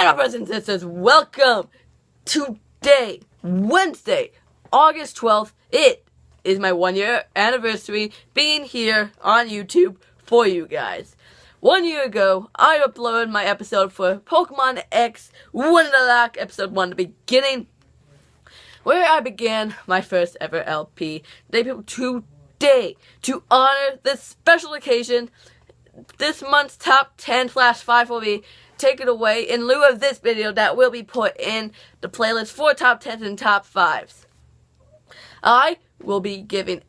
up, brothers and sisters? Welcome. Today, Wednesday, August 12th, it is my 1-year anniversary being here on YouTube for you guys. 1 year ago, I uploaded my episode for Pokemon X Wonderlock Episode 1, the beginning, where I began my first ever LP debut today to honor this special occasion. This month's top 10/5 will be taken away in lieu of this video that will be put in the playlist for top 10s and top 5s. I will be giving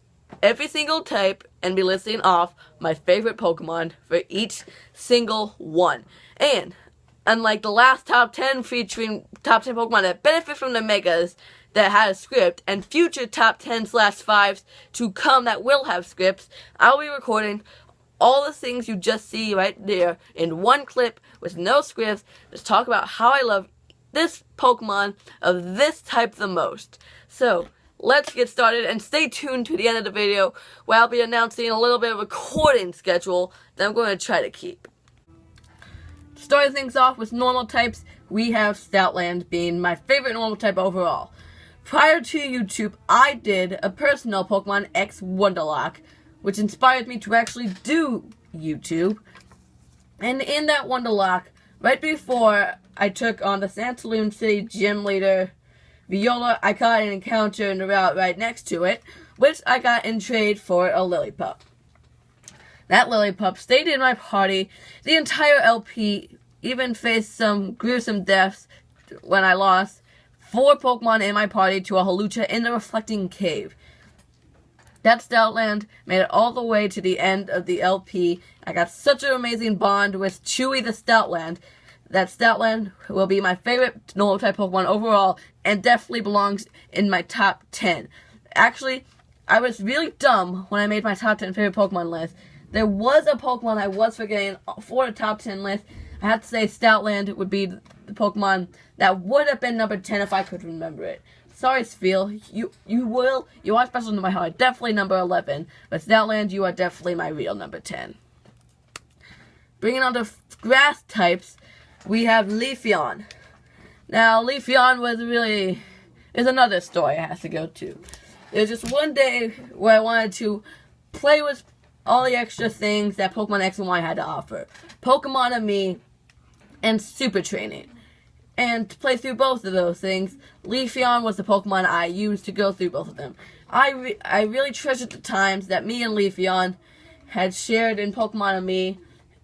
every single type and be listing off my favorite Pokemon for each single one. And unlike the last top 10 featuring top 10 Pokemon that benefit from the Megas that had a script, and future top 10/5s to come that will have scripts, I'll be recording all the things you just see right there in one clip with no scripts. Just talk about how I love this Pokemon of this type the most. So let's get started and stay tuned to the end of the video where I'll be announcing a little bit of a recording schedule that I'm going to try to keep. Starting things off with normal types, we have Stoutland being my favorite normal type overall. Prior to YouTube, I did a personal Pokemon X Wonderlock, which inspired me to actually do YouTube. And in that Wonderlock, right before I took on the Santaloon City gym leader, Viola, I caught an encounter in the route right next to it, which I got in trade for a Lillipup. That Lillipup stayed in my party the entire LP, even faced some gruesome deaths when I lost 4 Pokemon in my party to a Hawlucha in the Reflecting Cave. That Stoutland made it all the way to the end of the LP. I got such an amazing bond with Chewy the Stoutland. That Stoutland will be my favorite normal type Pokemon overall and definitely belongs in my top 10. Actually, I was really dumb when I made my top 10 favorite Pokemon list. There was a Pokemon I was forgetting for the top 10 list. I have to say Stoutland would be the Pokemon that would have been number 10 if I could remember it. Sorry, Spheel, you are special to my heart, definitely number 11, but Stoutland, you are definitely my real number 10. Bringing on to grass types, we have Leafeon. Now, Leafeon is another story I have to go to. There's just one day where I wanted to play with all the extra things that Pokemon X and Y had to offer. Pokemon-Amie and Super Training. And to play through both of those things, Leafeon was the Pokemon I used to go through both of them. I really treasured the times that me and Leafeon had shared in Pokemon-Amie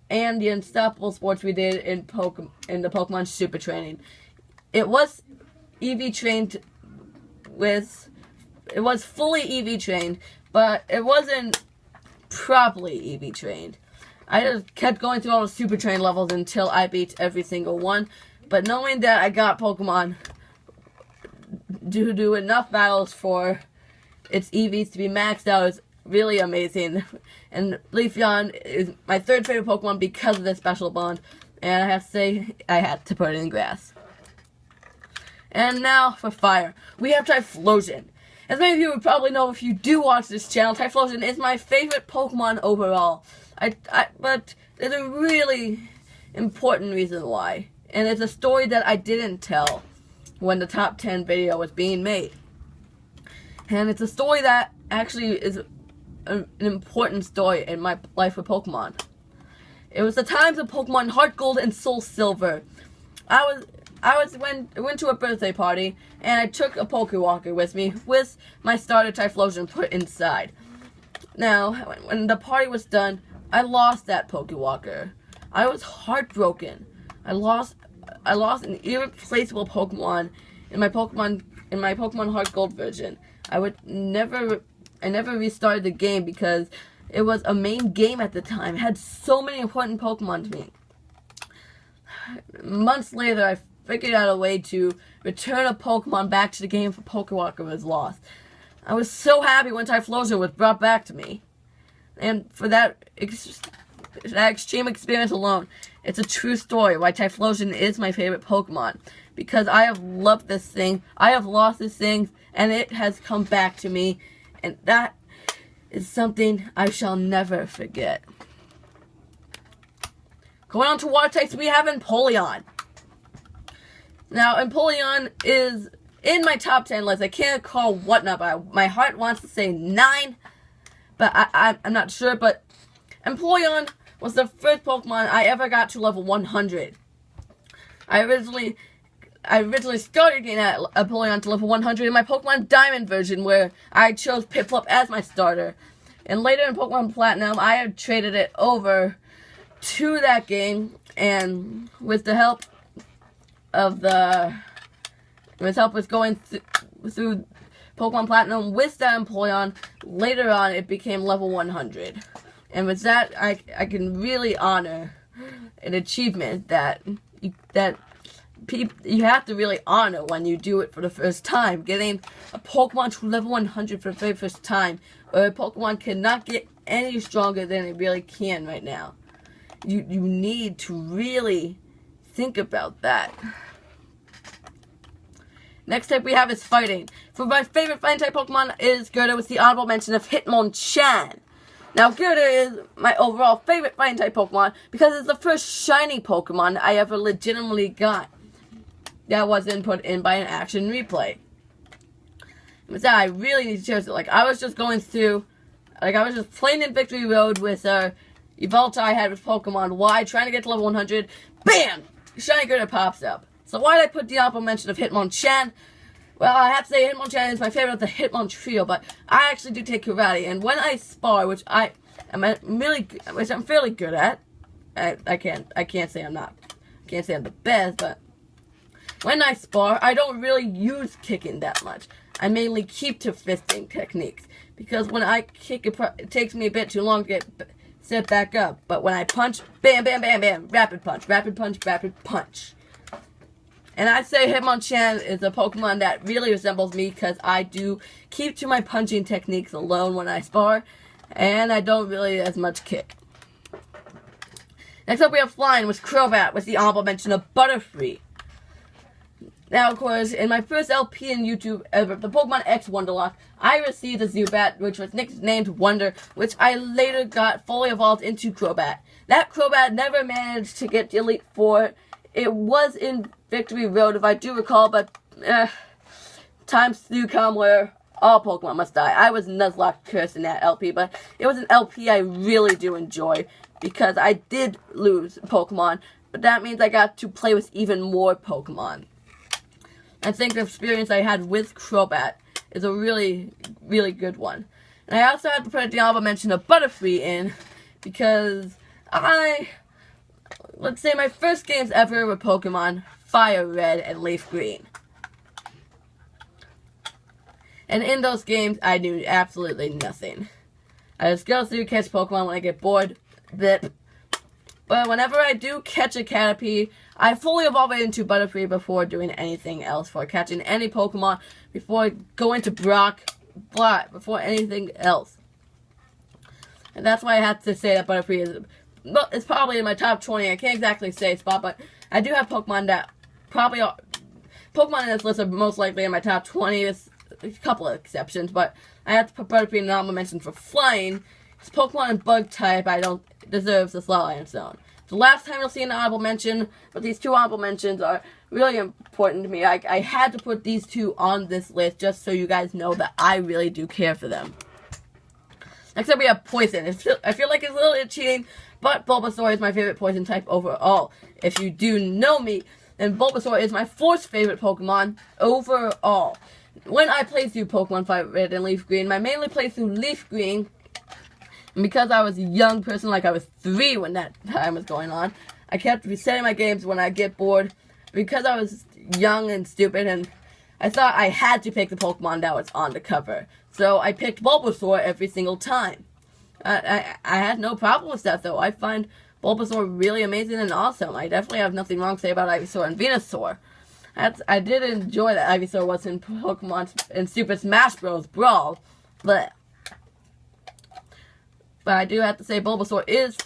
and the Unstoppable sports we did in the Pokemon Super Training. It was EV trained it was fully EV trained, but it wasn't properly EV trained. I just kept going through all the Super Train levels until I beat every single one. But knowing that I got Pokemon to do enough battles for its EVs to be maxed out is really amazing. And Leafeon is my third favorite Pokemon because of this special bond. And I have to say, I had to put it in grass. And now for fire. We have Typhlosion. As many of you would probably know if you do watch this channel, Typhlosion is my favorite Pokemon overall. But there's a really important reason why. And it's a story that I didn't tell when the top 10 video was being made. And it's a story that actually is an important story in my life with Pokemon. It was the times of Pokemon Heart Gold and Soul Silver. I went to a birthday party and I took a Pokewalker with me with my starter Typhlosion put inside. Now, when the party was done, I lost that Pokewalker. I was heartbroken. I lost an irreplaceable Pokemon in my Pokemon Heart Gold version. I never restarted the game because it was a main game at the time. It had so many important Pokemon to me. Months later, I figured out a way to return a Pokemon back to the game if a Pokewalker was lost. I was so happy when Typhlosion was brought back to me. And for that extreme experience alone, it's a true story why Typhlosion is my favorite Pokemon. Because I have loved this thing, I have lost this thing, and it has come back to me. And that is something I shall never forget. Going on to water types, we have Empoleon. Now, Empoleon is in my top 10 list. I can't call what number. My heart wants to say 9, but I'm not sure. But Empoleon was the first Pokemon I ever got to level 100. I originally started getting at Empoleon to level 100 in my Pokemon Diamond version, where I chose Piplup as my starter. And later in Pokemon Platinum, I had traded it over to that game, and with the help of going through Pokemon Platinum with that Empoleon, later on it became level 100. And with that, I can really honor an achievement that you have to really honor when you do it for the first time. Getting a Pokemon to level 100 for the very first time, or a Pokemon cannot get any stronger than it really can right now. You need to really think about that. Next type we have is fighting. For my favorite fighting type Pokemon is Gerda, with the honorable mention of Hitmonchan. Now, Gerda is my overall favorite fighting type Pokemon because it's the first shiny Pokemon I ever legitimately got that wasn't put in by an action replay. With that, I really need to choose it. Like, I was just playing in Victory Road with Evolta I had with Pokemon Y, trying to get to level 100. BAM! Shiny Gerda pops up. So why did I put the honorable mention of Hitmonchan? Well, I have to say Hitmonchan is my favorite of the Hitmon trio, but I actually do take karate, and when I spar, which I'm fairly good at, I can't say I'm the best, but when I spar, I don't really use kicking that much. I mainly keep to fisting techniques, because when I kick, it takes me a bit too long to get set back up. But when I punch, bam, bam, bam, bam, rapid punch, rapid punch, rapid punch. And I'd say Hitmonchan is a Pokemon that really resembles me, because I do keep to my punching techniques alone when I spar, and I don't really as much kick. Next up we have Flying with Crobat, with the honorable mention of Butterfree. Now, of course, in my first LP in YouTube ever, the Pokemon X Wonderlock, I received a Zubat, which was nicknamed Wonder, which I later got fully evolved into Crobat. That Crobat never managed to get the Elite Four. It was in Victory Road, if I do recall, but times do come where all Pokemon must die. I was Nuzlocke cursed in that LP, but it was an LP I really do enjoy, because I did lose Pokemon, but that means I got to play with even more Pokemon. I think the experience I had with Crobat is a really, really good one. And I also had to put the honorable mention of Butterfree in, because let's say my first games ever were Pokemon Fire Red and Leaf Green. And in those games, I knew absolutely nothing. I just go through, catch Pokemon when I get bored, but whenever I do catch a Caterpie, I fully evolve it into Butterfree before doing anything else, for catching any Pokemon, before going to Brock, before anything else. And that's why I have to say that Butterfree is, well, it's probably in my top 20. I can't exactly say a spot, but I do have Pokemon that probably are, Pokemon in this list are most likely in my top 20. There's a couple of exceptions, but I have to put Butterfree in the honorable mention for Flying. It's Pokemon and Bug type I don't deserves the Slowland Zone. The last time you'll see an honorable mention, but these two honorable mentions are really important to me. I had to put these two on this list just so you guys know that I really do care for them. Next up we have Poison. I feel like it's a little bit cheating, but Bulbasaur is my favorite Poison type overall. If you do know me, then Bulbasaur is my fourth favorite Pokemon overall. When I play through Pokemon Fire Red and Leaf Green, I mainly play through Leaf Green. And because I was a young person, like I was 3 when that time was going on, I kept resetting my games when I get bored. Because I was young and stupid, and I thought I had to pick the Pokemon that was on the cover. So I picked Bulbasaur every single time. I had no problem with that, though. I find Bulbasaur really amazing and awesome. I definitely have nothing wrong to say about Ivysaur and Venusaur. I did enjoy that Ivysaur was in Pokemon in Super Smash Bros. Brawl, but I do have to say Bulbasaur is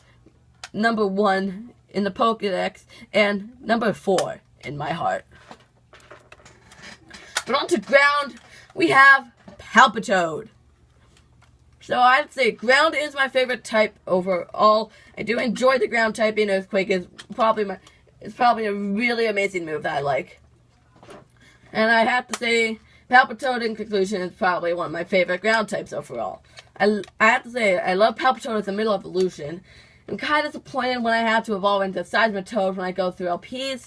number 1 in the Pokédex and number 4 in my heart. But on to ground, we have Palpitoad. So I'd say ground is my favorite type overall. I do enjoy the ground typing. Earthquake is probably a really amazing move that I like. And I have to say, Palpitoad in conclusion is probably one of my favorite ground types overall. I have to say, I love Palpitoad as a middle evolution. I'm kind of disappointed when I have to evolve into Seismitoad when I go through LPs.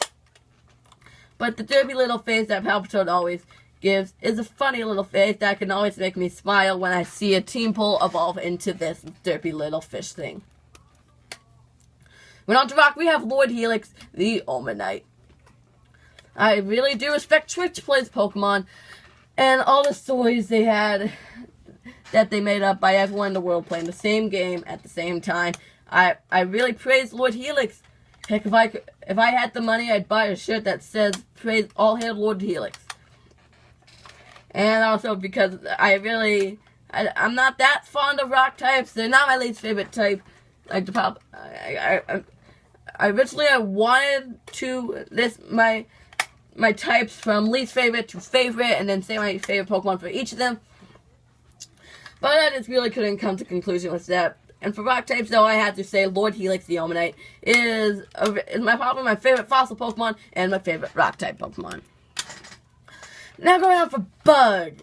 But the derpy little face that Palpitoad always gives is a funny little face that can always make me smile when I see a team pull evolve into this derpy little fish thing. When on to rock, we have Lord Helix, the Omanyte. I really do respect Twitch Plays Pokemon and all the stories they had that they made up by everyone in the world playing the same game at the same time. I really praise Lord Helix. Heck, if I had the money, I'd buy a shirt that says "Praise All Hail Lord Helix." And also because I'm not that fond of rock types. They're not my least favorite type. Like the pop, originally I wanted to list my types from least favorite to favorite, and then say my favorite Pokemon for each of them. But I just really couldn't come to a conclusion with that. And for rock types, though, I had to say Lord Helix, the Omanyte, is probably my favorite fossil Pokemon and my favorite rock type Pokemon. Now going on for Bug.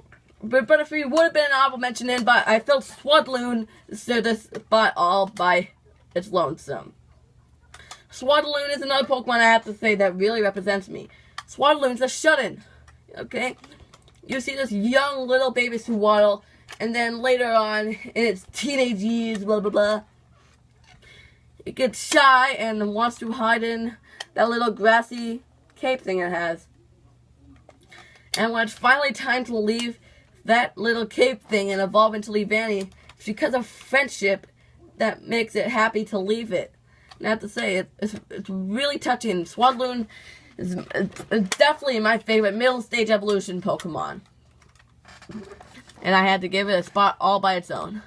Butterfree would have been an honorable mention in, but I felt Swadloon stood this spot all by its lonesome. Swadloon is another Pokemon I have to say that really represents me. Swadloon's a shut-in. Okay? You see this young little baby Swaddle, and then later on, in its teenage years, blah blah blah, it gets shy and wants to hide in that little grassy cape thing it has. And when it's finally time to leave that little cape thing and evolve into Leavanny, it's because of friendship that makes it happy to leave it. And I have to say, it's really touching. Swadloon is definitely my favorite middle stage evolution Pokemon. And I had to give it a spot all by its own.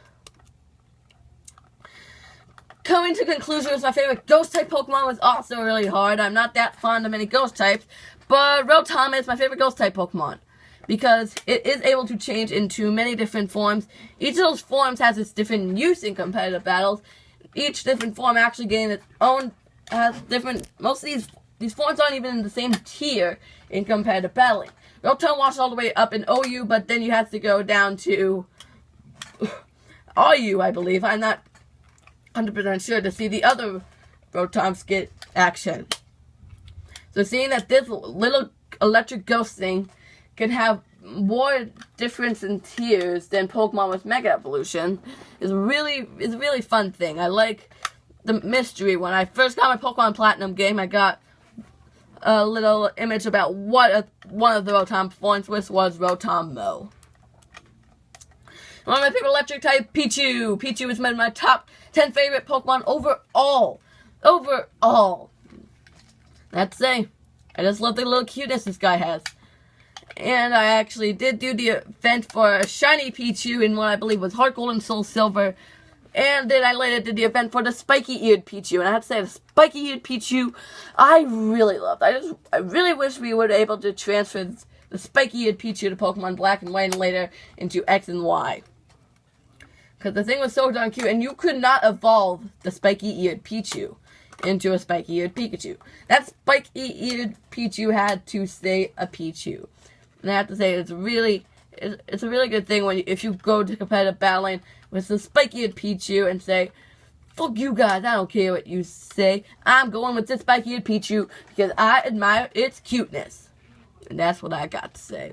Coming to conclusions, my favorite ghost type Pokemon was also really hard. I'm not that fond of many ghost types, but Rotom is my favorite ghost type Pokemon because it is able to change into many different forms. Each of those forms has its different use in competitive battles. Each different form actually getting its own different. Most of these forms aren't even in the same tier in competitive battling. Rotom washed all the way up in OU, but then you have to go down to RU, I believe. I'm not 100% sure to see the other Rotoms get action. So seeing that this little electric ghost thing can have more difference in tiers than Pokemon with Mega Evolution is a really fun thing. I like the mystery. When I first got my Pokemon Platinum game, I got a little image about what one of the Rotom forms was Rotom Mo. One of my favorite electric type, Pichu. Pichu is one of my top 10 favorite Pokemon overall. I have to say, I just love the little cuteness this guy has. And I actually did do the event for a shiny Pichu in what I believe was Heart Gold and Soul Silver. And then I later did the event for the spiky-eared Pichu. And I have to say, the spiky-eared Pichu, I really loved. I really wish we were able to transfer the spiky-eared Pichu to Pokemon Black and White and later into X and Y. Because the thing was so darn cute. And you could not evolve the spiky-eared Pichu into a spiky-eared Pikachu. That spiky-eared Pichu had to stay a Pichu. And I have to say, it's a really good thing if you go to competitive battling with the spiky-eared Pichu and say, fuck you guys, I don't care what you say. I'm going with this spiky-eared Pichu because I admire its cuteness. And that's what I got to say.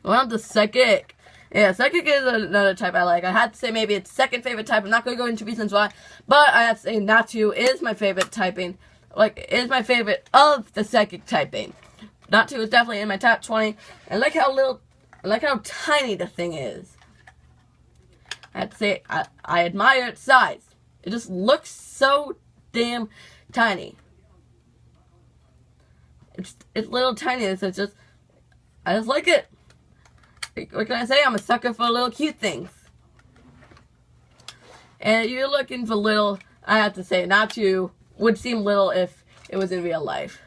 Well, the Psychic. Yeah, Psychic is another type I like. I had to say maybe it's second favorite type. I'm not going to go into reasons why. But I have to say Natu is my favorite typing. Is my favorite of the Psychic typing. Natu is definitely in my top 20. And look how tiny the thing is. I have to say, I admire its size. It just looks so damn tiny. It's little tiny. I just like it. What can I say? I'm a sucker for little cute things. And if you're looking for little, I have to say, Natu would seem little if it was in real life.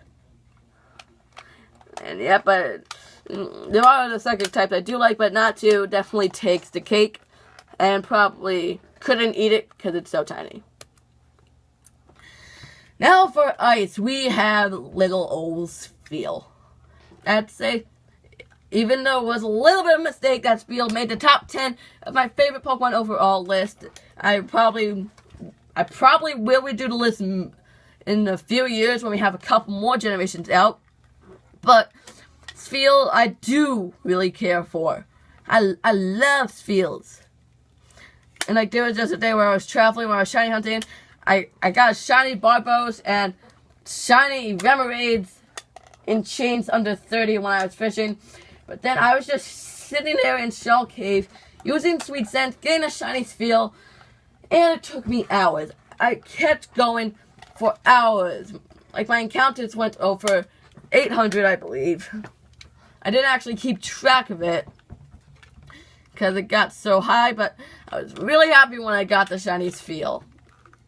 And yeah, but there are other Psychic types I do like, but Natu definitely takes the cake. And probably couldn't eat it because it's so tiny. Now for Ice, we have little old Spheal. I'd say, even though it was a little bit of a mistake, that Spheal made the top 10 of my favorite Pokemon overall list. I probably will redo the list in a few years when we have a couple more generations out. But Spheal, I do really care for. I love Spheals. And like, there was just a day where I was traveling, where I was shiny hunting. I got a shiny Barbos and shiny Remoraid's in chains under 30 when I was fishing. But then I was just sitting there in Shell Cave, using Sweet Scent, getting a shiny Spheal, and it took me hours. I kept going for hours. Like, my encounters went over 800, I believe. I didn't actually keep track of it, because it got so high, but I was really happy when I got the shiny Spheal.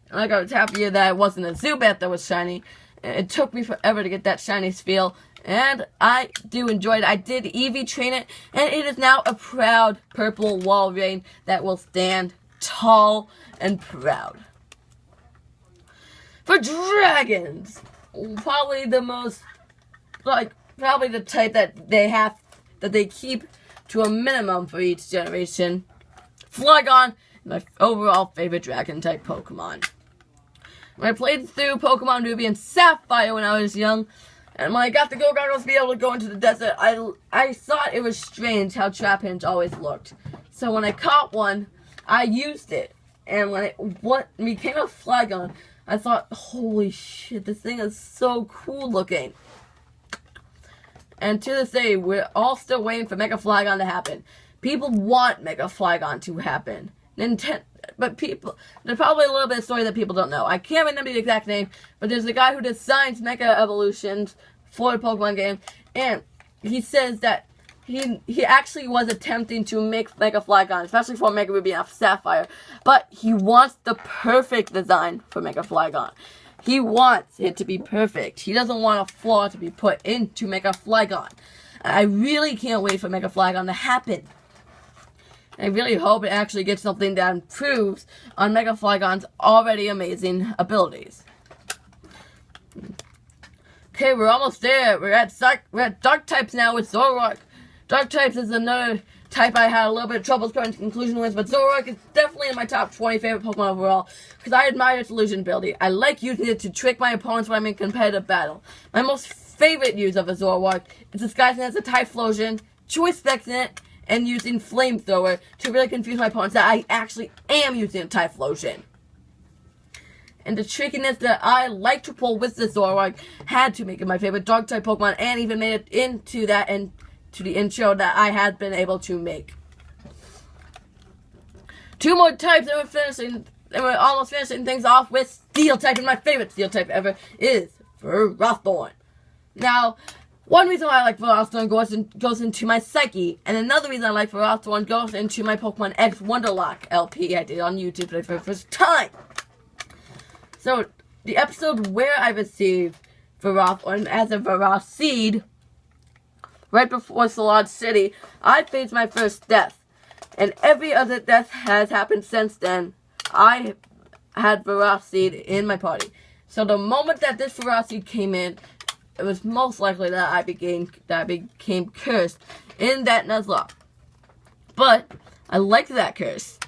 And like, I was happy that it wasn't a Zubat that was shiny. It took me forever to get that shiny Spheal, and I do enjoy it. I did EV train it, and it is now a proud purple Walrein that will stand tall and proud. For dragons, probably the most, probably the type that they keep to a minimum for each generation. Flygon, my overall favorite dragon type Pokemon. When I played through Pokemon Ruby and Sapphire when I was young, and when I got the Go Goggles to be able to go into the desert, I thought it was strange how Trapinch always looked. So when I caught one, I used it. And when it became a Flygon, I thought, holy shit, this thing is so cool looking. And to this day, we're all still waiting for Mega Flygon to happen. People want Mega Flygon to happen. But there's probably a little bit of story that people don't know. I can't remember the exact name, but there's a guy who designs Mega Evolutions for the Pokemon game, and he says that he actually was attempting to make Mega Flygon, especially for Mega Ruby and Sapphire, but he wants the perfect design for Mega Flygon. He wants it to be perfect. He doesn't want a flaw to be put into Mega Flygon. I really can't wait for Mega Flygon to happen. I really hope it actually gets something that improves on Mega Flygon's already amazing abilities. Okay, we're almost there. We're at Dark types now with Zoroark. Dark types is another type I had a little bit of trouble coming to conclusion with, but Zoroark is definitely in my top 20 favorite Pokemon overall, because I admire its illusion ability. I like using it to trick my opponents when I'm in competitive battle. My most favorite use of a Zoroark is disguising as a Typhlosion, Choice Specs in it, and using Flamethrower to really confuse my opponents that I actually am using a Typhlosion. And the trickiness that I like to pull with the Zoroark had to make it my favorite Dark-type Pokemon, and even made it into that and to the intro that I had been able to make. Two more types, and we're almost finishing things off with Steel type, and my favorite Steel type ever is Ferrothorn. Now, one reason why I like Ferrothorn goes into my Psyche, and another reason I like Ferrothorn goes into my Pokemon X Wonderlock LP I did on YouTube for the first time. So, the episode where I received Ferrothorn as a Ferroseed, right before Salad City, I faced my first death. And every other death has happened since then. I had Ferroseed in my party. So the moment that this Ferroseed came in, it was most likely that I became cursed in that Nuzlocke. But I like that curse.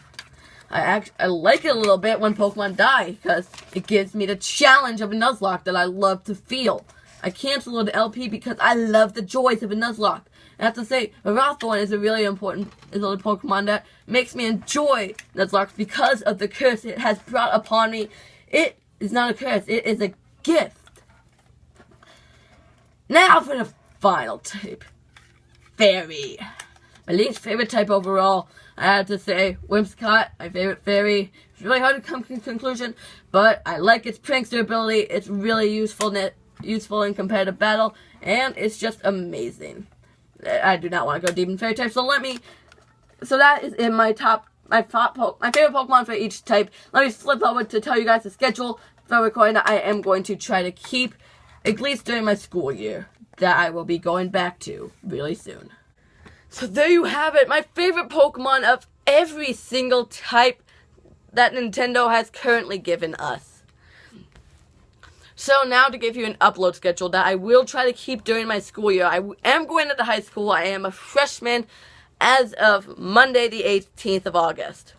I like it a little bit when Pokemon die, because it gives me the challenge of a Nuzlocke that I love to feel. I canceled the LP because I love the joys of a Nuzlocke. I have to say, Ferrothorn is a really important Pokemon that makes me enjoy Nuzlocke because of the curse it has brought upon me. It is not a curse, it is a gift. Now for the final type. Fairy. My least favorite type overall. I have to say, Whimsicott, my favorite fairy. It's really hard to come to a conclusion, but I like its prankster ability. It's really useful in competitive battle, and it's just amazing. I do not want to go deep in fairy types, so that is in my favorite Pokemon for each type. Let me flip over to tell you guys the schedule for recording that I am going to try to keep, at least during my school year, that I will be going back to really soon. So there you have it, my favorite Pokemon of every single type that Nintendo has currently given us. So now to give you an upload schedule that I will try to keep during my school year. I am going into high school. I am a freshman as of Monday the 18th of August.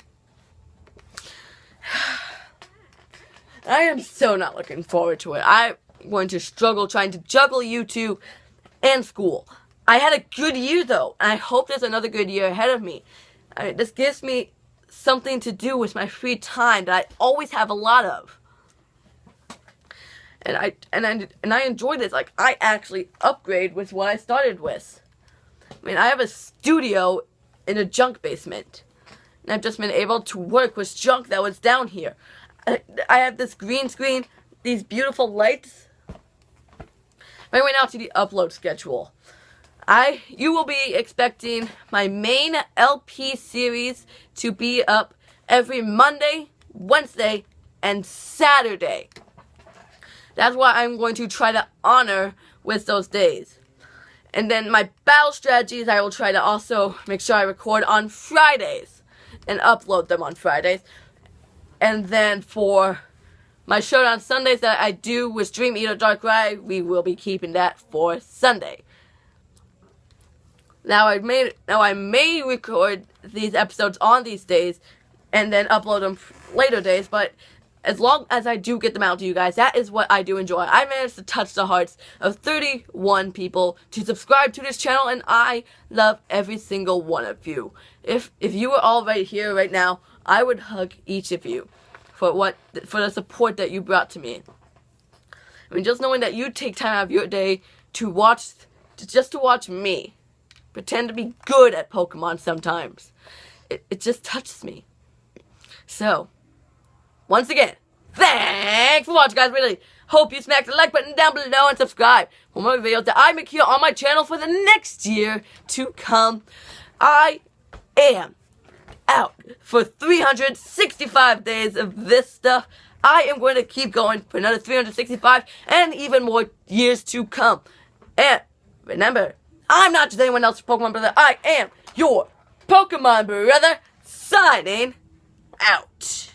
I am so not looking forward to it. I'm going to struggle trying to juggle YouTube and school. I had a good year though, and I hope there's another good year ahead of me. This gives me something to do with my free time that I always have a lot of. And I enjoy this. Like, I actually upgrade with what I started with. I mean, I have a studio in a junk basement. And I've just been able to work with junk that was down here. I have this green screen, these beautiful lights. Anyway, now to the upload schedule. You will be expecting my main LP series to be up every Monday, Wednesday, and Saturday. That's what I'm going to try to honor with those days. And then my battle strategies, I will try to also make sure I record on Fridays and upload them on Fridays. And then for my showdown Sundays that I do with Dream Eater Darkrai, we will be keeping that for Sunday. Now I may record these episodes on these days and then upload them later days, but as long as I do get them out to you guys, that is what I do enjoy. I managed to touch the hearts of 31 people to subscribe to this channel, and I love every single one of you. If you were all right here right now, I would hug each of you for the support that you brought to me. I mean, just knowing that you take time out of your day to watch me pretend to be good at Pokemon sometimes. It just touches me. So, once again, thanks for watching, guys. Really hope you smack the like button down below and subscribe for more videos that I make here on my channel for the next year to come. I am out for 365 days of this stuff. I am going to keep going for another 365 and even more years to come. And remember, I'm not just anyone else's Pokemon brother. I am your Pokemon brother, signing out.